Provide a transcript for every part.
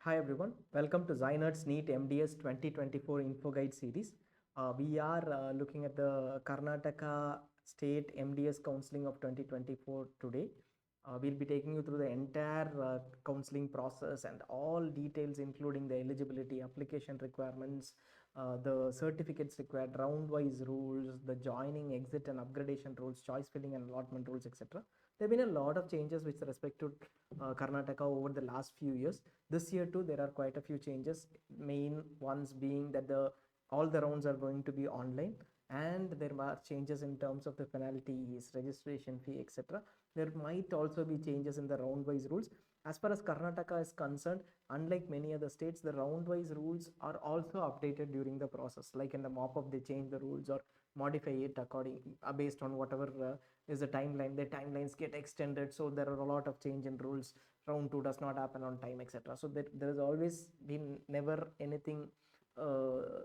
Hi everyone, welcome to ZyNerd's NEET MDS 2024 Info Guide series. We are looking at the Karnataka State MDS Counseling of 2024 today. We'll be taking you through the entire counseling process and all details including the eligibility, application requirements, the certificates required, round-wise rules, the joining, exit and upgradation rules, choice filling and allotment rules, etc. There have been a lot of changes with respect to Karnataka over the last few years. This year too, there are quite a few changes. Main ones being that all the rounds are going to be online, and there are changes in terms of the penalties, registration fee, etc. There might also be changes in the round-wise rules. As far as Karnataka is concerned, unlike many other states, the round-wise rules are also updated during the process. Like in the mop-up, they change the rules or modify it according based on whatever is the timeline. The timelines get extended, so there are a lot of change in rules. Round 2 does not happen on time, etc. So there has always been never anything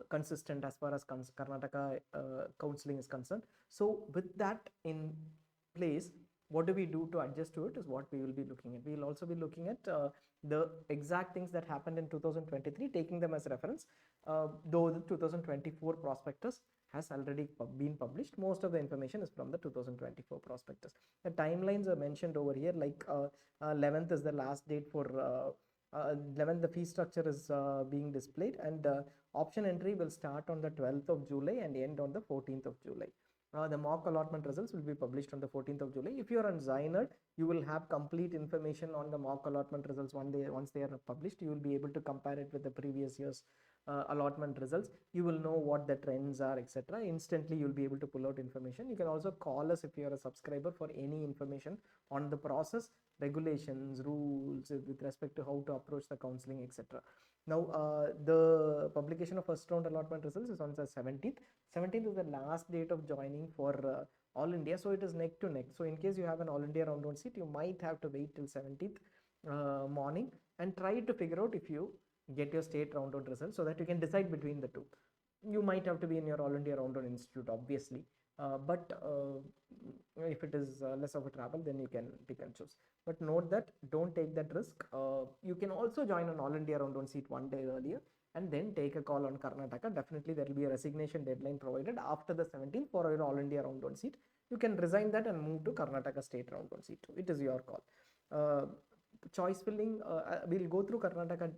consistent as far as Karnataka counseling is concerned. So with that in place, what do we do to adjust to it is what we will be looking at. We will also be looking at the exact things that happened in 2023, taking them as reference. Though the 2024 prospectus has already been published, most of the information is from the 2024 prospectus. The timelines are mentioned over here, like 11th is the last date for 11th. The fee structure is being displayed, and option entry will start on the 12th of July and end on the 14th of July. The mock allotment results will be published on the 14th of July. If you are on ZyNerd, you will have complete information on the mock allotment results. Once they are published, you will be able to compare it with the previous year's allotment results. You will know what the trends are, etc. Instantly, you'll be able to pull out information. You can also call us if you are a subscriber for any information on the process, regulations, rules with respect to how to approach the counseling, etc. Now, the publication of first round allotment results is on the 17th. 17th is the last date of joining for all India, so it is neck to neck. So in case you have an all India round 1 seat, you might have to wait till 17th morning and try to figure out if you get your state round 1 results, so that you can decide between the two. You might have to be in your all India round 1 institute, obviously, but if it is less of a travel, then you can pick and choose. But note that don't take that risk. You can also join an all India round 1 seat one day earlier and then take a call on Karnataka. Definitely there will be a resignation deadline provided after the 17th for your all India round 1 seat. You can resign that and move to Karnataka state round 1 seat. It is your call. Choice filling, we'll go through Karnataka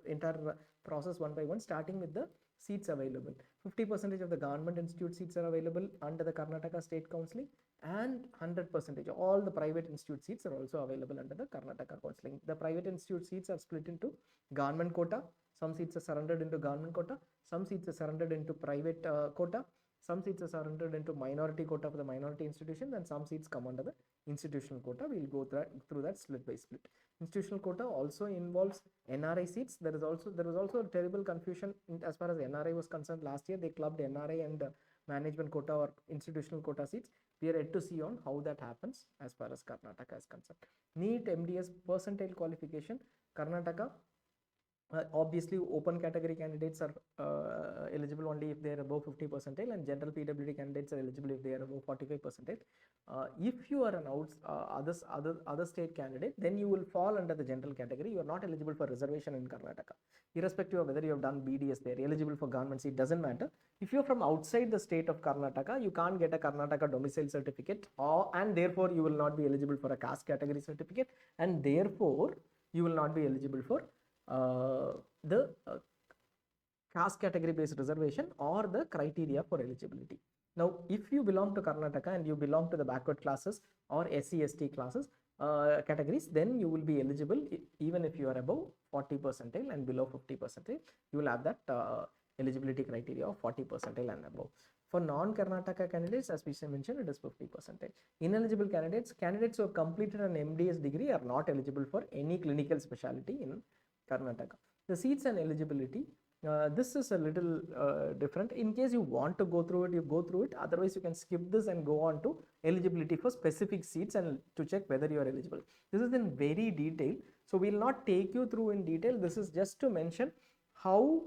entire process one by one, starting with the seats available. 50% of the government institute seats are available under the Karnataka State Counseling, and 100% all the private institute seats are also available under the Karnataka Counseling. The private institute seats are split into government quota. Some seats are surrendered into government quota. Some seats are surrendered into private quota. Some seats are surrendered into minority quota for the minority institutions, and some seats come under the institutional quota. We'll go through that split by split. Institutional quota also involves NRI seats. There was also a terrible confusion as far as NRI was concerned. Last year they clubbed NRI and management quota or institutional quota seats. We are yet to see on how that happens as far as Karnataka is concerned. NEET MDS percentile qualification. Karnataka, obviously open category candidates are eligible only if they are above 50 percentile, and general PWD candidates are eligible if they are above 45 percentile. If you are an other state candidate, then you will fall under the general category. You are not eligible for reservation in Karnataka, irrespective of whether you have done BDS. They are eligible for government seat, doesn't matter. If you are from outside the state of Karnataka, you can't get a Karnataka domicile certificate, and therefore you will not be eligible for a caste category certificate, and therefore you will not be eligible for the caste category based reservation or the criteria for eligibility. Now, if you belong to Karnataka and you belong to the backward classes or SC/ST classes categories, then you will be eligible even if you are above 40 percentile and below 50 percentile. You will have that eligibility criteria of 40 percentile and above. For non-Karnataka candidates, as we mentioned, it is 50 percentile. Ineligible candidates who have completed an MDS degree are not eligible for any clinical specialty in Karnataka. The seats and eligibility, this is a little different. In case you want to go through it, you go through it. Otherwise, you can skip this and go on to eligibility for specific seats and to check whether you are eligible. This is in very detail, so we will not take you through in detail. This is just to mention how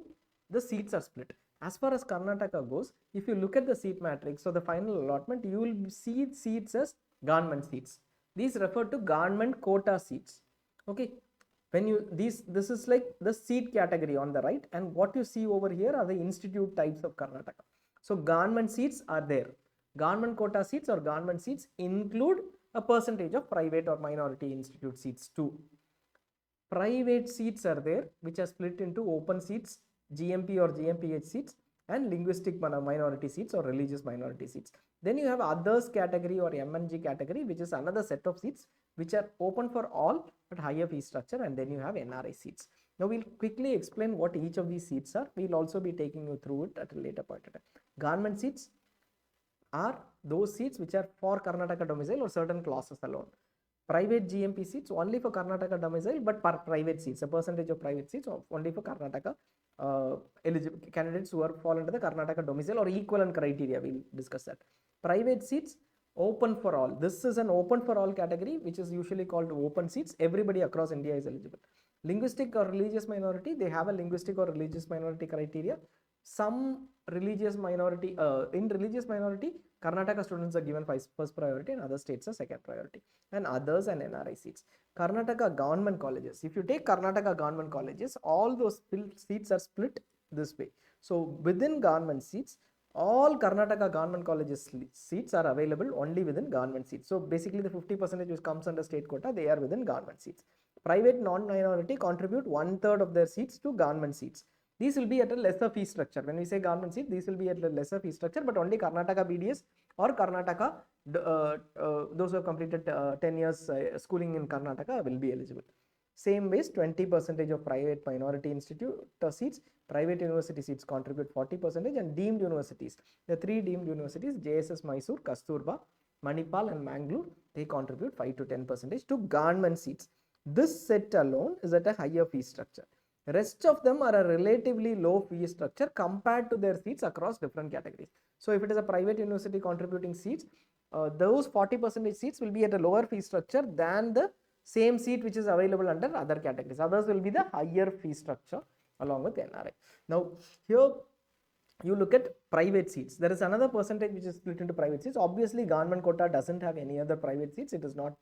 the seats are split. As far as Karnataka goes, if you look at the seat matrix, so the final allotment, you will see seats as government seats. These refer to government quota seats. Okay. When you this is like the seat category on the right, and what you see over here are the institute types of Karnataka. So government seats are there. Government quota seats or government seats include a percentage of private or minority institute seats too. Private seats are there, which are split into open seats, GMP or GMPH seats, and linguistic minority seats or religious minority seats. Then you have others category or MNG category, which is another set of seats which are open for all but higher fee structure, and then you have NRI seats. Now we'll quickly explain what each of these seats are. We'll also be taking you through it at a later point of time. Government seats are those seats which are for Karnataka domicile or certain classes alone. Private GMP seats only for Karnataka domicile, but per private seats, a percentage of private seats only for Karnataka eligible candidates who are fall under the Karnataka domicile or equivalent criteria. We'll discuss that. Private seats open for all. This is an open for all category, which is usually called open seats. Everybody across India is eligible. Linguistic or religious minority, they have a linguistic or religious minority criteria. Some religious minority, in religious minority, Karnataka students are given first priority and other states are second priority, and others and NRI seats. Karnataka government colleges, if you take Karnataka government colleges, all those seats are split this way. So within government seats, all Karnataka government colleges seats are available only within government seats. So basically the 50% which comes under state quota, they are within government seats. Private non-minority contribute 1/3 of their seats to government seats. These will be at a lesser fee structure. When we say government seat, these will be at a lesser fee structure, but only Karnataka BDS or Karnataka, those who have completed 10 years schooling in Karnataka will be eligible. Same ways, 20% of private minority institute seats, private university seats contribute 40%, and deemed universities, the 3 deemed universities, JSS Mysore, Kasturba, Manipal and Mangalore, they contribute 5 to 10% to government seats. This set alone is at a higher fee structure. Rest of them are a relatively low fee structure compared to their seats across different categories. So if it is a private university contributing seats, those 40% seats will be at a lower fee structure than the same seat which is available under other categories. Others will be the higher fee structure along with NRI. Now here you look at private seats. There is another percentage which is split into private seats. Obviously government quota doesn't have any other private seats. It is not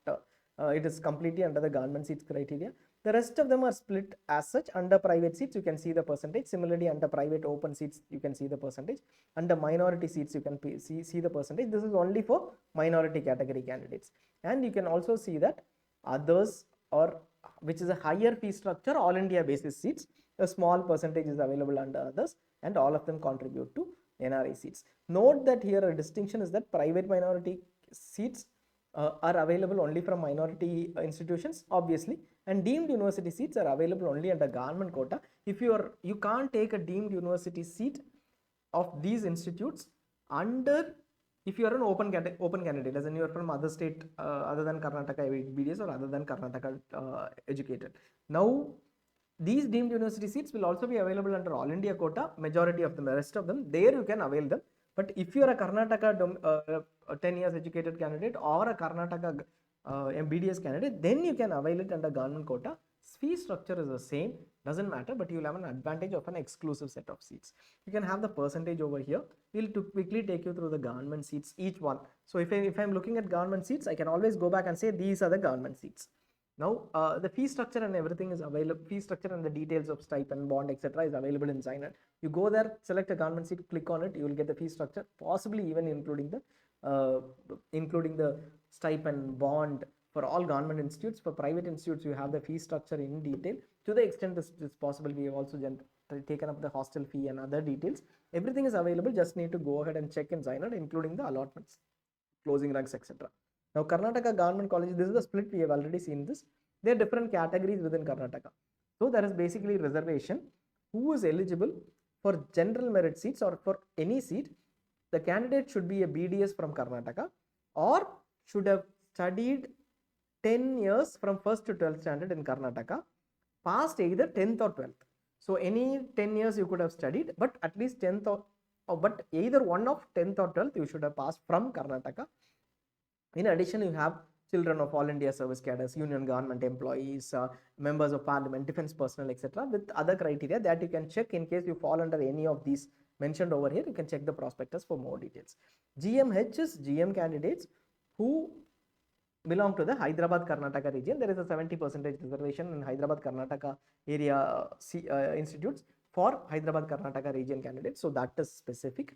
it is completely under the government seats criteria. The rest of them are split as such. Under private seats, you can see the percentage. Similarly, under private open seats, you can see the percentage. Under minority seats, you can see the percentage. This is only for minority category candidates. And you can also see that others, or which is a higher fee structure, all India basis seats, a small percentage is available under others, and all of them contribute to NRI seats. Note that here a distinction is that private minority seats are available only from minority institutions, obviously, and deemed university seats are available only under government quota. If you can't take a deemed university seat of these institutes under, if you are an open candidate, as in you are from other state other than Karnataka BDS or other than Karnataka educated. Now these deemed university seats will also be available under all India quota, majority of them, the rest of them, there you can avail them. But if you are a Karnataka 10 years educated candidate or a Karnataka BDS candidate, then you can avail it under government quota. Fee structure is the same, doesn't matter, but you will have an advantage of an exclusive set of seats. You can have the percentage over here. We'll quickly take you through the government seats, each one. So if I'm looking at government seats, I can always go back and say these are the government seats. Now the fee structure and everything is available. Fee structure and the details of stipend, bond, etc. is available in ZyNerd. You go there, select a government seat, click on it, you will get the fee structure, possibly even including the stipend, bond for all government institutes. For private institutes, you have the fee structure in detail. To the extent this is possible, we have also taken up the hostel fee and other details. Everything is available. Just need to go ahead and check in ZyNerd, including the allotments, closing ranks, etc. Now Karnataka government colleges, this is the split. We have already seen this. There are different categories within Karnataka. So there is basically reservation. Who is eligible for general merit seats or for any seat? The candidate should be a BDS from Karnataka or should have studied 10 years from 1st to 12th standard in Karnataka, passed either 10th or 12th. So any 10 years you could have studied, but at least 10th but either one of 10th or 12th you should have passed from Karnataka. In addition, you have children of all India service cadres, union government employees, members of parliament, defense personnel, etc. with other criteria that you can check in case you fall under any of these mentioned over here. You can check the prospectus for more details. GMH is GM candidates who belong to the Hyderabad Karnataka region. There is a 70% reservation in Hyderabad Karnataka area institutes for Hyderabad Karnataka region candidates. So that is specific.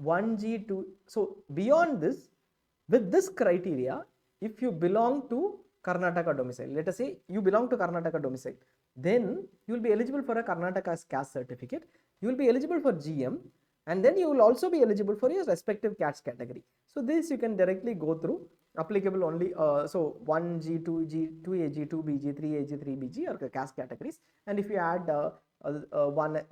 1G, 2. So beyond this, with this criteria, if you belong to Karnataka domicile, let us say you belong to Karnataka domicile, then you will be eligible for a Karnataka caste certificate. You will be eligible for GM, and then you will also be eligible for your respective caste category. So this you can directly go through, applicable only, so 1G, 2G, 2AG, 2BG, 3AG, 3BG are caste categories. And if you add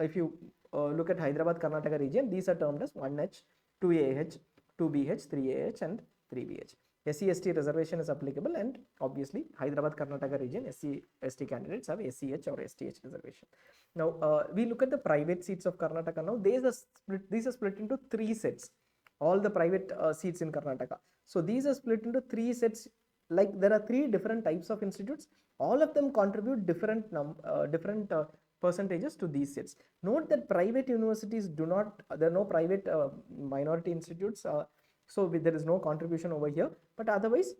if you look at Hyderabad Karnataka region, these are termed as 1H, 2AH, 2BH, 3AH and 3BH. SC/ST reservation is applicable, and obviously Hyderabad Karnataka region SC/ST candidates have SCH or STH reservation. Now we look at the private seats of Karnataka. Now these are split into 3 sets. All the private seats in Karnataka. So these are split into 3 sets. Like there are 3 different types of institutes. All of them contribute different percentages to these sets. Note that private universities do not. There are no private minority institutes. So there is no contribution over here. But otherwise,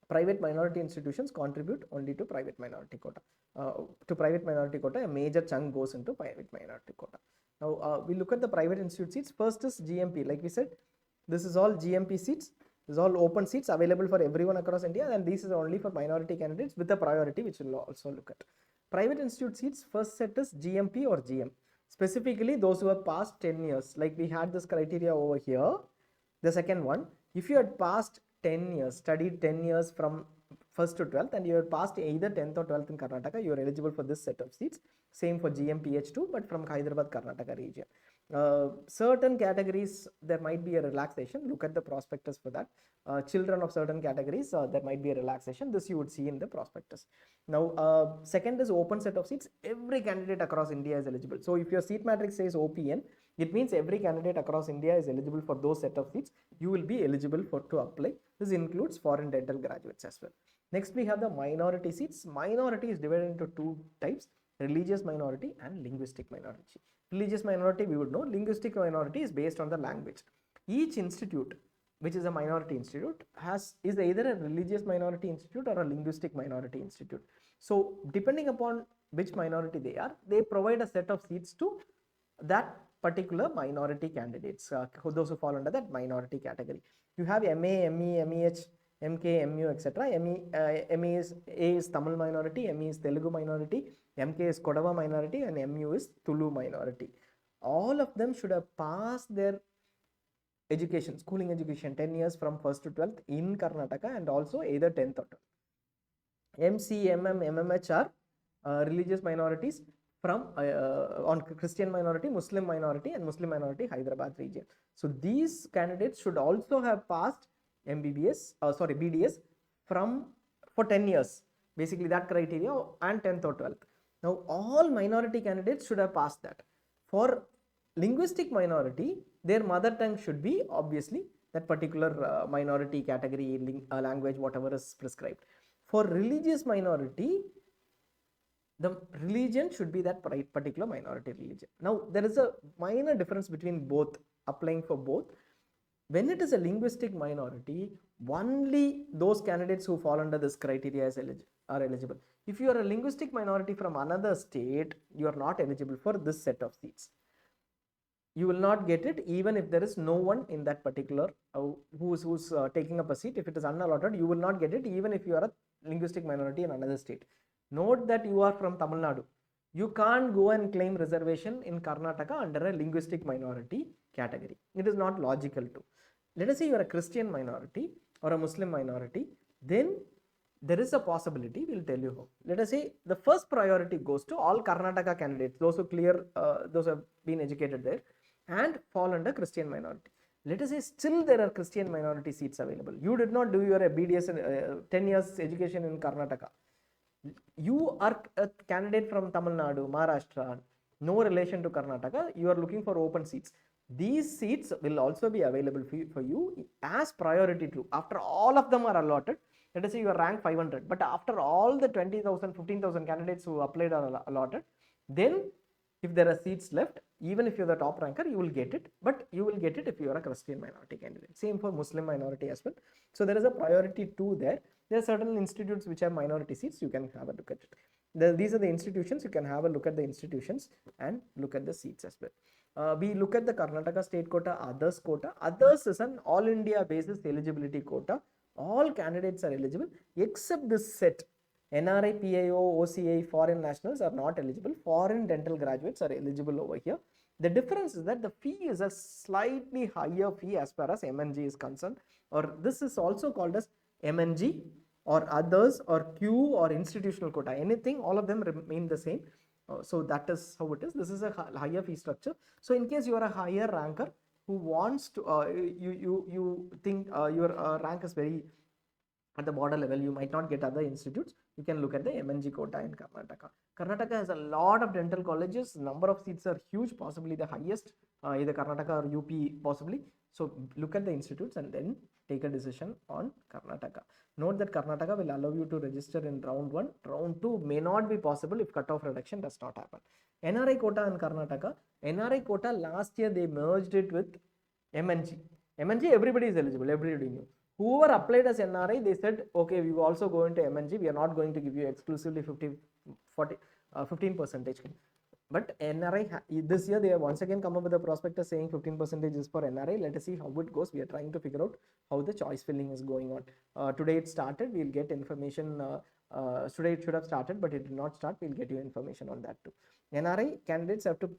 private minority institutions contribute only to private minority quota. A major chunk goes into private minority quota. Now we look at the private institute seats. First is GMP. Like we said, this is all GMP seats. This is all open seats available for everyone across India, and this is only for minority candidates with a priority, which we'll also look at. Private institute seats, first set is GMP or GM. Specifically, those who have passed 10 years. Like we had this criteria over here. The second one, if you had passed 10 years, studied 10 years from 1st to 12th, and you had passed either 10th or 12th in Karnataka, you are eligible for this set of seats. Same for GMPH2, but from Hyderabad Karnataka region. Certain categories, there might be a relaxation. Look at the prospectus for that. Children of certain categories, there might be a relaxation. This you would see in the prospectus. Now, second is open set of seats. Every candidate across India is eligible. So if your seat matrix says OPN, it means every candidate across India is eligible for those set of seats. You will be eligible to apply. This includes foreign dental graduates as well. Next, we have the minority seats. Minority is divided into 2 types: religious minority and linguistic minority. Religious minority we would know. Linguistic minority is based on the language. Each institute, which is a minority institute, is either a religious minority institute or a linguistic minority institute. So depending upon which minority they are, they provide a set of seats to that particular minority candidates, those who fall under that minority category. You have MA, ME, MEH, MK, MU, etc. ME is Tamil minority, ME is Telugu minority, MK is Kodava minority, and MU is Tulu minority. All of them should have passed their education, schooling education, 10 years from 1st to 12th in Karnataka, and also either 10th or 12th. MC, MM, MMH are religious minorities from on Christian minority, Muslim minority, and Muslim minority Hyderabad region. So these candidates should also have passed BDS for 10 years, basically that criteria, and 10th or 12th. Now all minority candidates should have passed that. For linguistic minority, their mother tongue should be obviously that particular minority category, language, whatever is prescribed. For religious minority, the religion should be that particular minority religion. Now there is a minor difference between both, applying for both. When it is a linguistic minority, only those candidates who fall under this criteria are eligible. If you are a linguistic minority from another state, you are not eligible for this set of seats. You will not get it even if there is no one in that particular who's taking up a seat. If it is unallotted, you will not get it even if you are a linguistic minority in another state. Note that you are from Tamil Nadu. You can't go and claim reservation in Karnataka under a linguistic minority category. It is not logical to. Let us say you are a Christian minority or a Muslim minority, then there is a possibility, we'll tell you how. Let us say the first priority goes to all Karnataka candidates, those who those who have been educated there and fall under Christian minority. Let us say still there are Christian minority seats available. You did not do your BDS 10 years education in Karnataka. You are a candidate from Tamil Nadu, Maharashtra, no relation to Karnataka. You are looking for open seats. These seats will also be available for you as priority to. After all of them are allotted, let us say you are ranked 500, but after all the 20,000, 15,000 candidates who applied are allotted, then If there are seats left, even if you're the top ranker, you will get it, but you will get it if you are a Christian minority candidate. Same for Muslim minority as well. So there is a priority 2 there. There are certain institutes which have minority seats. You can have a look at it. These are the institutions. You can have a look at the institutions and look at the seats as well. We look at the Karnataka State Quota, Others Quota. Others is an all India basis eligibility quota. All candidates are eligible except this set. NRI, PIO, OCI, foreign nationals are not eligible. Foreign dental graduates are eligible over here. The difference is that the fee is a slightly higher fee as far as MNG is concerned, or this is also called as MNG or others or Q or institutional quota. Anything, all of them remain the same. So that is how it is. This is a higher fee structure. So in case you are a higher ranker who wants to, you think your rank is very at the border level, you might not get other institutes, you can look at the MNG quota in Karnataka. Karnataka has a lot of dental colleges, number of seats are huge, possibly the highest, either Karnataka or UP possibly. So look at the institutes and then take a decision on Karnataka. Note that Karnataka will allow you to register in round 1. Round 2 may not be possible if cutoff reduction does not happen. NRI quota in Karnataka, NRI quota last year they merged it with MNG. MNG everybody is eligible, everybody knew. Whoever applied as NRI, they said, okay, we will also go into MNG. We are not going to give you exclusively 15%. But NRI, this year they have once again come up with a prospectus saying 15% is for NRI. Let us see how it goes. We are trying to figure out how the choice filling is going on. Today it started. We'll get information. Today it should have started, but it did not start. We'll get you information on that too. NRI candidates have to,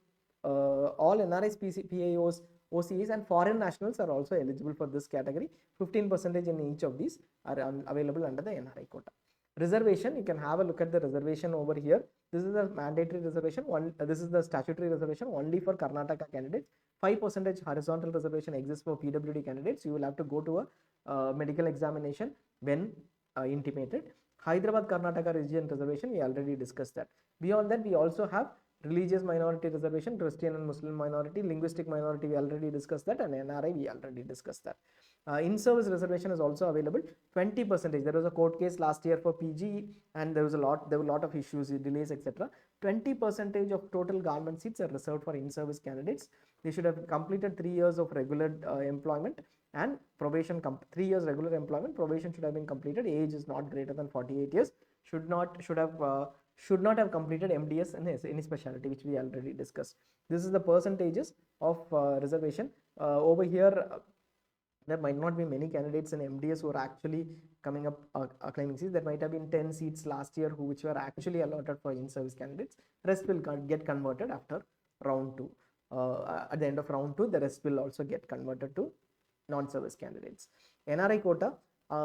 all NRIs, PIOs, OCEs and foreign nationals are also eligible for this category. 15% in each of these are available under the NRI quota. Reservation, you can have a look at the reservation over here. This is the mandatory reservation. This is the statutory reservation only for Karnataka candidates. 5% horizontal reservation exists for PWD candidates. You will have to go to a medical examination when intimated. Hyderabad Karnataka region reservation, we already discussed that. Beyond that, we also have religious minority reservation, Christian and Muslim minority, linguistic minority, we already discussed that, and NRI, we already discussed that. In-service reservation is also available, 20%. There was a court case last year for PG, and there were a lot of issues, delays, etc. 20% of total government seats are reserved for in-service candidates. They should have completed 3 years of regular employment and probation. 3 years regular employment, probation should have been completed. Age is not greater than 48 years. Should not have completed MDS in any specialty, which we already discussed. This is the percentages of reservation. Over here, there might not be many candidates in MDS who are actually coming up claiming seats. There might have been 10 seats last year which were actually allotted for in-service candidates. Rest will get converted after round 2. At the end of round 2, the rest will also get converted to non-service candidates. NRI quota,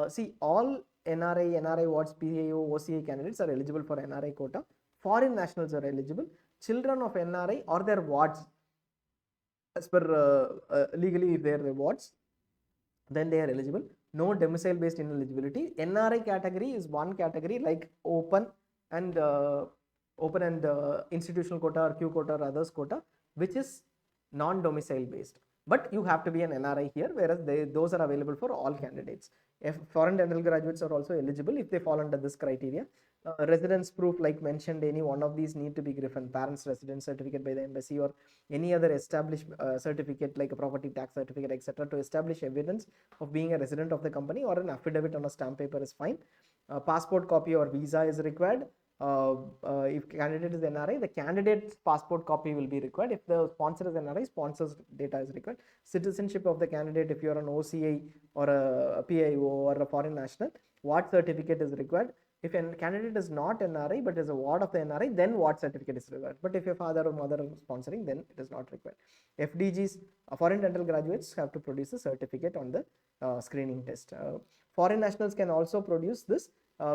see all NRI wards, PAO, OCA candidates are eligible for NRI quota. Foreign nationals are eligible. Children of NRI or their wards, as per legally if they are wards, then they are eligible. No domicile based ineligibility. NRI category is one category like open and institutional quota or Q quota or others quota, which is non-domicile based. But you have to be an NRI here, whereas those are available for all candidates. If foreign dental graduates are also eligible if they fall under this criteria. Residence proof, like mentioned, any one of these need to be given. Parents' residence certificate by the embassy or any other established certificate like a property tax certificate, etc. to establish evidence of being a resident of the company, or an affidavit on a stamp paper is fine. Passport copy or visa is required. If candidate is NRI, the candidate's passport copy will be required. If the sponsor is NRI, sponsor's data is required. Citizenship of the candidate, if you are an OCI or a PIO or a foreign national, ward certificate is required. If a candidate is not NRI but is a ward of the NRI, then ward certificate is required. But if your father or mother are sponsoring, then it is not required. FDGs, foreign dental graduates, have to produce a certificate on the screening test. Foreign nationals can also produce this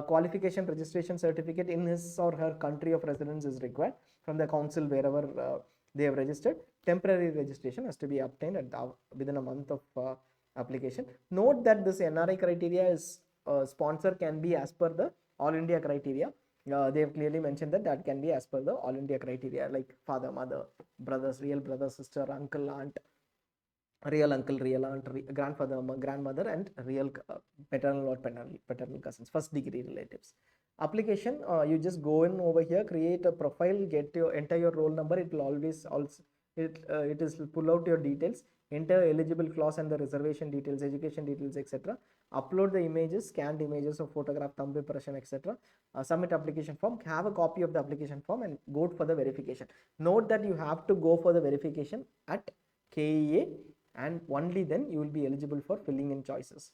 qualification registration certificate in his or her country of residence is required from the council wherever they have registered. Temporary registration has to be obtained within a month of application. Note that this NRI criteria is sponsor can be as per the All India criteria. They have clearly mentioned that can be as per the All India criteria, like father, mother, brothers, real brother, sister, uncle, aunt, real uncle, real aunt, grandfather, grandmother, and real paternal or paternal cousins, first degree relatives. Application, you just go in over here, create a profile, enter your roll number. It will always also it is pull out your details, enter eligible class and the reservation details, education details, etc. Upload the images, scanned images of photograph, thumb impression, etc. Submit application form, have a copy of the application form, and go for the verification. Note that you have to go for the verification at KEA, and only then you will be eligible for filling in choices.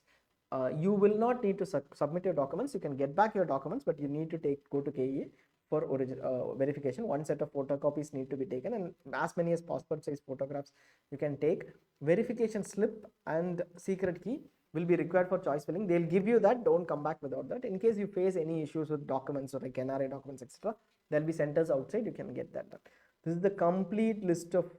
You will not need to submit your documents. You can get back your documents, but you need to go to KEA for verification. One set of photocopies need to be taken, and as many as passport size photographs you can take. Verification slip and secret key will be required for choice filling. They'll give you that. Don't come back without that. In case you face any issues with documents or like NRI documents, etc., there'll be centers outside. You can get that done. This is the complete list of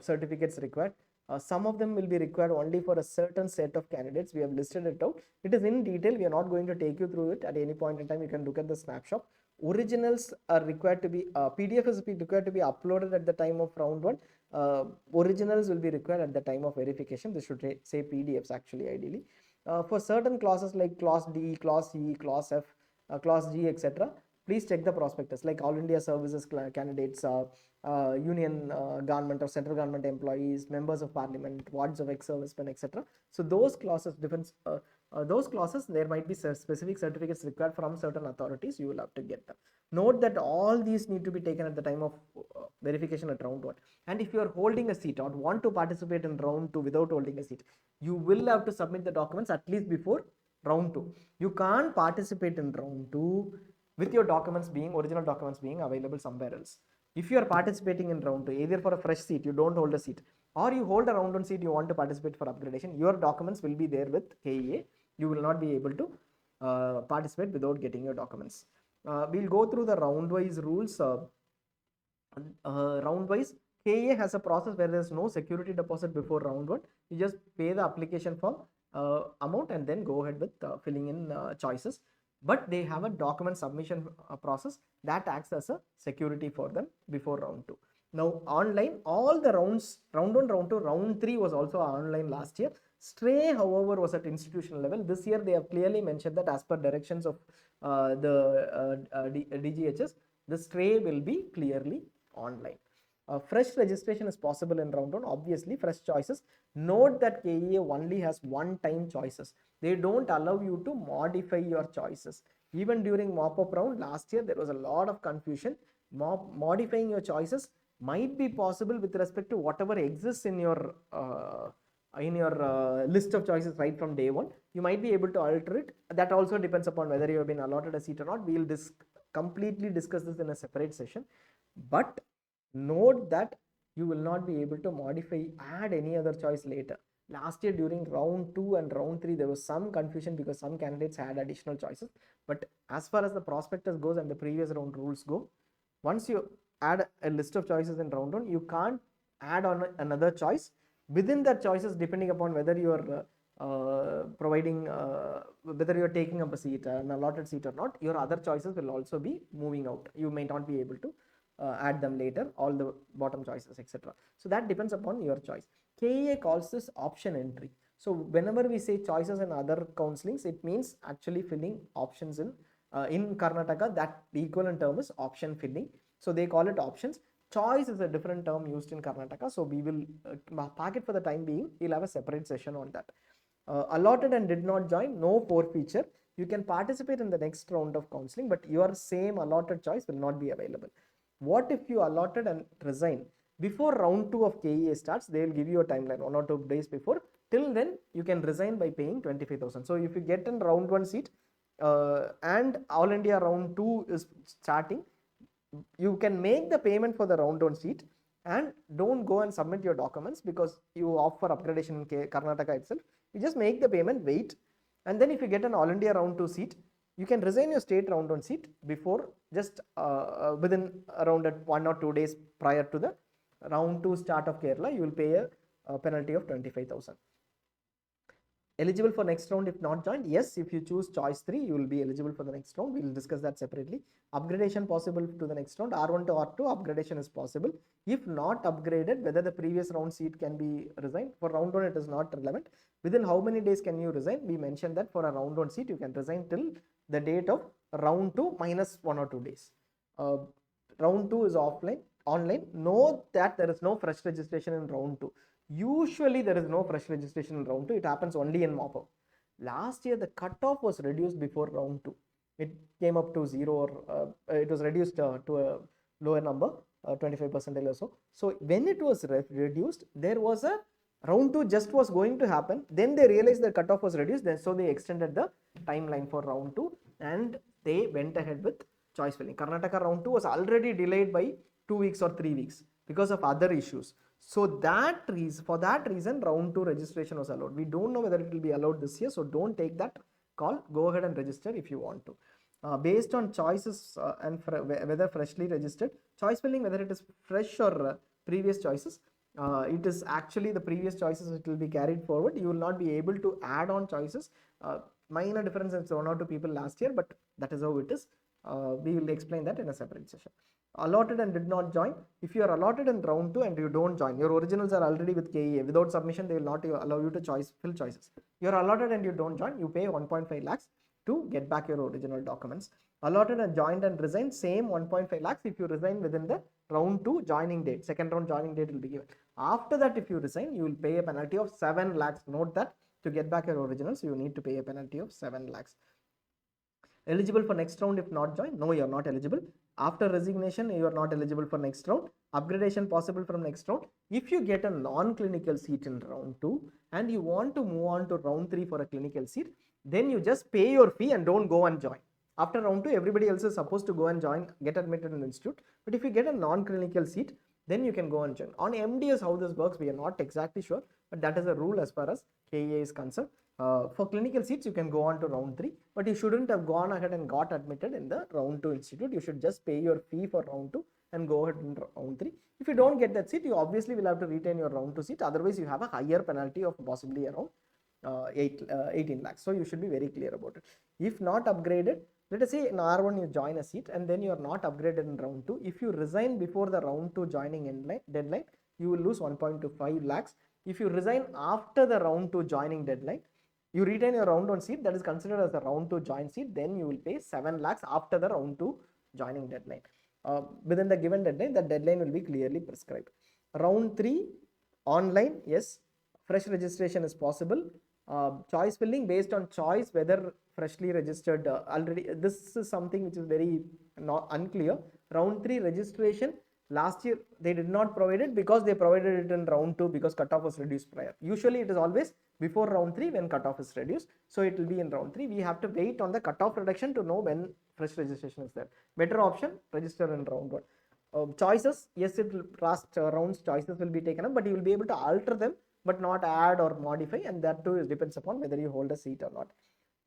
certificates required. Some of them will be required only for a certain set of candidates. We have listed it out. It is in detail. We are not going to take you through it at any point in time. You can look at the snapshot. Originals are required to be, PDF is required to be uploaded at the time of round 1. Originals will be required at the time of verification. This should say PDFs actually, ideally. For certain classes like class D, class E, class F, class G, etc., please check the prospectus. Like All India Services candidates, union government or central government employees, members of parliament, wards of ex-servicemen, etc. So those clauses, there might be specific certificates required from certain authorities. You will have to get them. Note that all these need to be taken at the time of verification at round 1. And if you are holding a seat or want to participate in round 2 without holding a seat, you will have to submit the documents at least before round 2. You can't participate in round 2 with your original documents being available somewhere else. If you are participating in round 2, either for a fresh seat, you don't hold a seat, or you hold a round 1 seat, you want to participate for upgradation, your documents will be there with KEA. You will not be able to participate without getting your documents. We'll go through the round-wise rules. Round-wise, KEA has a process where there is no security deposit before round 1. You just pay the application form amount and then go ahead with filling in choices. But they have a document submission process that acts as a security for them before round 2. Now online, all the rounds, round 1, round 2, round 3 was also online last year. Stray, however, was at institutional level. This year they have clearly mentioned that as per directions of DGHS, the stray will be clearly online. Fresh registration is possible in round 1. Obviously, fresh choices. Note that KEA only has one-time choices. They don't allow you to modify your choices. Even during mop-up round last year, there was a lot of confusion. Modifying your choices might be possible with respect to whatever exists in your list of choices right from day 1. You might be able to alter it. That also depends upon whether you have been allotted a seat or not. We will completely discuss this in a separate session. But note that you will not be able to add any other choice later. Last year during round 2 and round 3, there was some confusion because some candidates had additional choices. But as far as the prospectus goes and the previous round rules go, once you add a list of choices in round 1, you can't add on another choice. Within that choices, depending upon whether you are whether you are taking up a seat, an allotted seat or not, your other choices will also be moving out. You may not be able to add them later, all the bottom choices, etc. So that depends upon your choice. KEA calls this option entry. So whenever we say choices in other counselings, it means actually filling options in Karnataka. That equivalent term is option filling. So they call it options. Choice is a different term used in Karnataka. So we will park it for the time being. We'll have a separate session on that. Allotted and did not join, no forfeiture. You can participate in the next round of counselling, but your same allotted choice will not be available. What if you allotted and resign? Before round 2 of KEA starts, they will give you a timeline 1 or 2 days before. Till then, you can resign by paying 25,000. So if you get in round 1 seat and All India round 2 is starting, you can make the payment for the round 1 seat and don't go and submit your documents because you opt for upgradation in Karnataka itself. You just make the payment, wait, and then if you get an All India round 2 seat, you can resign your state round 1 seat before just within around 1 or 2 days prior to the round 2 start of Kerala. You will pay a penalty of 25,000. Eligible for next round if not joined? Yes, if you choose choice 3, you will be eligible for the next round. We will discuss that separately. Upgradation possible to the next round. R1 to R2, upgradation is possible. If not upgraded, whether the previous round seat can be resigned. For round 1, it is not relevant. Within how many days can you resign? We mentioned that for a round 1 seat, you can resign till the date of round 2 minus 1 or 2 days. Round 2 is online. Note that there is no fresh registration in round 2. Usually there is no fresh registration in round 2. It happens only in mop-up. Last year the cutoff was reduced before round 2. It came up to 0, or it was reduced to a lower number, 25% or so. So when it was reduced, there was a round 2 just was going to happen. Then they realized the cutoff was reduced, so they extended the timeline for round 2 and they went ahead with choice filling. Karnataka round 2 was already delayed by 2 weeks or 3 weeks because of other issues. So for that reason, round 2 registration was allowed. We don't know whether it will be allowed this year, so don't take that call. Go ahead and register if you want to. Based on choices and whether freshly registered, choice filling, whether it is fresh or previous choices, it is actually the previous choices, it will be carried forward. You will not be able to add on choices. Minor difference is 1 or 2 people last year, but that is how it is. We will explain that in a separate session. Allotted and did not join. If you are allotted in round 2 and you don't join, your originals are already with KEA. Without submission, they will not allow you to fill choices. You are allotted and you don't join, you pay 1.5 lakhs to get back your original documents. Allotted and joined and resigned, same 1.5 lakhs if you resign within the round 2 joining date. Second round joining date will be given. After that, if you resign, you will pay a penalty of 7 lakhs. Note that to get back your originals, you need to pay a penalty of 7 lakhs. Eligible for next round if not joined? No, you are not eligible. After resignation, you are not eligible for next round. Upgradation possible from next round. If you get a non-clinical seat in round 2 and you want to move on to round 3 for a clinical seat, then you just pay your fee and don't go and join. After round 2, everybody else is supposed to go and join, get admitted in the institute. But if you get a non-clinical seat, then you can go and join. On MDS, how this works, we are not exactly sure, but that is a rule as far as KEA is concerned. For clinical seats, you can go on to round 3, but you shouldn't have gone ahead and got admitted in the round 2 institute. You should just pay your fee for round 2 and go ahead in round 3. If you don't get that seat, you obviously will have to retain your round 2 seat. Otherwise, you have a higher penalty of possibly around 18 lakhs. So you should be very clear about it. If not upgraded, let us say in R1 you join a seat and then you are not upgraded in round 2. If you resign before the round 2 joining deadline, you will lose 1.25 lakhs. If you resign after the round 2 joining deadline, you retain your round 1 seat, that is considered as a round 2 join seat, then you will pay 7 lakhs after the round 2 joining deadline. Within the given deadline, the deadline will be clearly prescribed. Round 3, online, yes, fresh registration is possible. Choice filling based on choice, whether freshly registered already. This is something which is very unclear. Round 3 registration, last year they did not provide it because they provided it in round 2 because cutoff was reduced prior. Usually it is always before round 3 when cutoff is reduced. So it will be in round 3. We have to wait on the cutoff reduction to know when fresh registration is there. Better option, register in round 1. Choices, yes, it will last rounds choices will be taken up, but you will be able to alter them but not add or modify, and that too depends upon whether you hold a seat or not.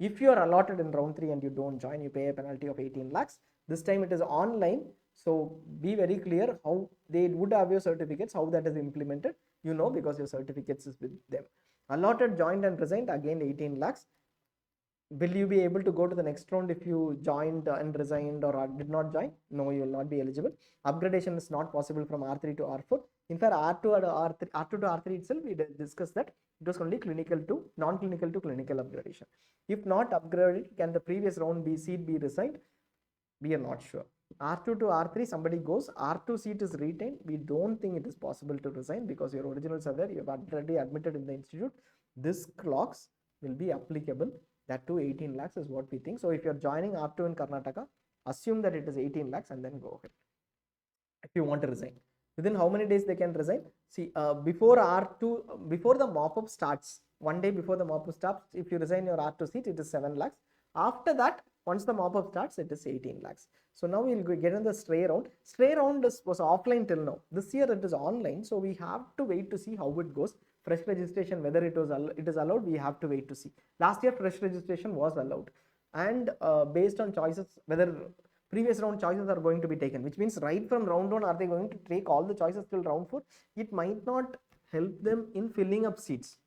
If you are allotted in round 3 and you don't join, you pay a penalty of 18 lakhs. This time it is online, so be very clear how they would have your certificates, how that is implemented, because your certificates is with them. Allotted, joined and resigned, again 18 lakhs. Will you be able to go to the next round if you joined and resigned or did not join? No, you will not be eligible. Upgradation is not possible from R3 to R4. In fact, R2 to R3 itself, we discussed that it was only clinical to non-clinical to clinical upgradation. If not upgraded, can the previous round seat be resigned? We are not sure. R2 to R3, somebody goes, R2 seat is retained. We don't think it is possible to resign because your originals are there. You have already admitted in the institute. This clocks will be applicable. That too 18 lakhs is what we think. So if you're joining R2 in Karnataka, assume that it is 18 lakhs and then go ahead. If you want to resign, within how many days they can resign? See, before the mop-up starts, 1 day before the mop-up starts, if you resign your R2 seat, it is 7 lakhs. After that, once the mop-up starts, it is 18 lakhs. So now we'll get in the stray round. Stray round was offline till now. This year it is online, so we have to wait to see how it goes. Fresh registration, whether it is allowed, we have to wait to see. Last year fresh registration was allowed, and based on choices, whether previous round choices are going to be taken, which means right from round 1 are they going to take all the choices till round 4? It might not help them in filling up seats.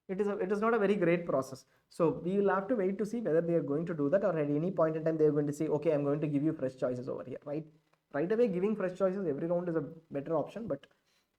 It is not a very great process. So we will have to wait to see whether they are going to do that, or at any point in time they are going to say, okay, I'm going to give you fresh choices over here. Right away giving fresh choices every round is a better option, but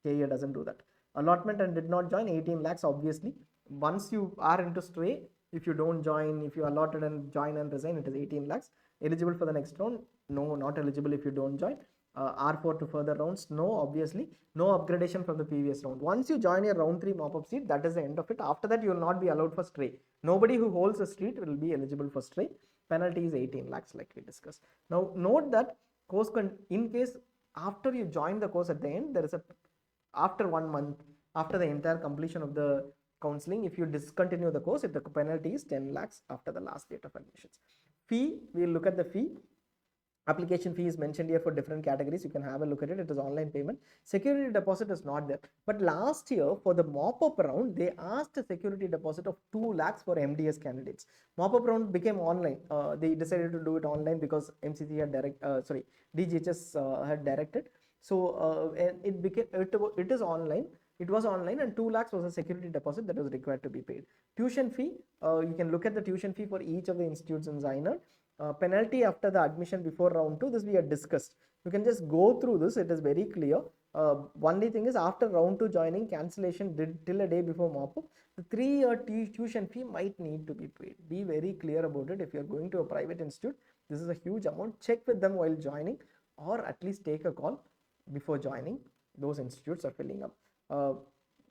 KEA doesn't do that. Allotment and did not join, 18 lakhs obviously. Once you are into stray, if you don't join, if you allotted and join and resign, it is 18 lakhs. Eligible for the next round? No, not eligible if you don't join. R4 to further rounds? No, obviously. No upgradation from the previous round. Once you join your round 3 mop-up seat, that is the end of it. After that, you will not be allowed for stray. Nobody who holds a seat will be eligible for stray. Penalty is 18 lakhs like we discussed. Now, note that course in case after you join the course at the end, there is a after 1 month, after the entire completion of the counseling, if you discontinue the course, if the penalty is 10 lakhs after the last date of admissions. Fee, we will look at the fee. Application fee is mentioned here for different categories. You can have a look at it. It is online payment. Security deposit is not there. But last year for the mop-up round, they asked a security deposit of 2 lakhs for MDS candidates. Mop-up round became online. They decided to do it online because MCC had DGHS had directed. So it is online. It was online, and 2 lakhs was a security deposit that was required to be paid. Tuition fee, you can look at the tuition fee for each of the institutes in ZyNerd. Penalty after the admission before round 2, this we had discussed. You can just go through this, it is very clear. Only thing is, after round 2 joining, cancellation till a day before mop-up, the 3-year tuition fee might need to be paid. Be very clear about it. If you are going to a private institute, this is a huge amount. Check with them while joining, or at least take a call before joining. Those institutes are filling up.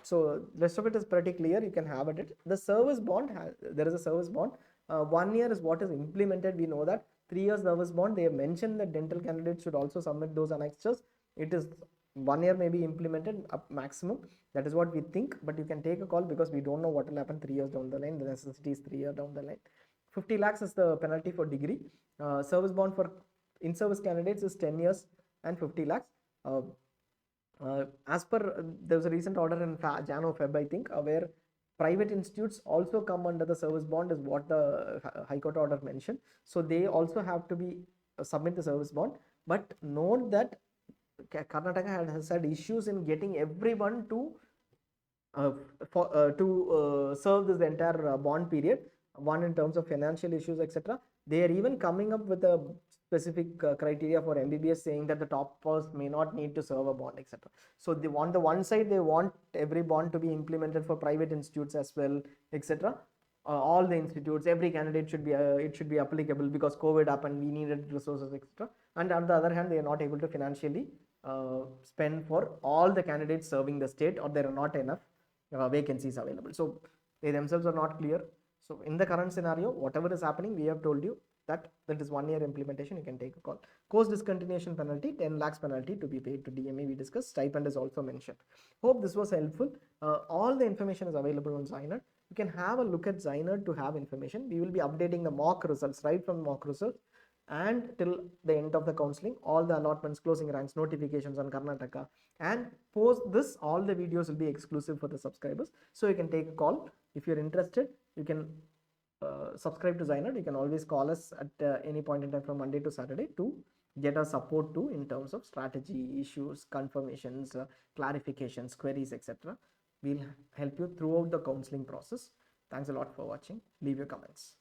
So rest of it is pretty clear. You can have it. The service bond, there is a service bond. 1 year is what is implemented. We know that 3 years service bond. They have mentioned that dental candidates should also submit those annexures. It is 1 year may be implemented up maximum. That is what we think, but you can take a call because we don't know what will happen 3 years down the line. The necessity is 3 years down the line. 50 lakhs is the penalty for degree. Service bond for in-service candidates is 10 years and 50 lakhs. As per there was a recent order in Jan or Feb, I think, where private institutes also come under the service bond, is what the High Court order mentioned. So they also have to be submit the service bond. But note that Karnataka has had issues in getting everyone to serve this entire bond period. One, in terms of financial issues, etc. They are even coming up with a specific criteria for MBBS, saying that the toppers may not need to serve a bond, etc. So they want, the one side, they want every bond to be implemented for private institutes as well, etc. All the institutes, every candidate should be it should be applicable because COVID happened, we needed resources, etc. And on the other hand, they are not able to financially spend for all the candidates serving the state, or there are not enough vacancies available. So they themselves are not clear. So in the current scenario, whatever is happening, we have told you that is 1 year implementation. You can take a call. Course discontinuation penalty, 10 lakhs penalty to be paid to DME. We discussed. Stipend is also mentioned. Hope this was helpful. All the information is available on ZyNerd. You can have a look at ZyNerd to have information. We will be updating the mock results right from mock results and till the end of the counseling, all the allotments, closing ranks, notifications on Karnataka, and post this, all the videos will be exclusive for the subscribers. So you can take a call if you're interested. You can subscribe to ZyNerd. You can always call us at any point in time from Monday to Saturday to get our support too, in terms of strategy, issues, confirmations, clarifications, queries, etc. We'll help you throughout the counseling process. Thanks a lot for watching. Leave your comments.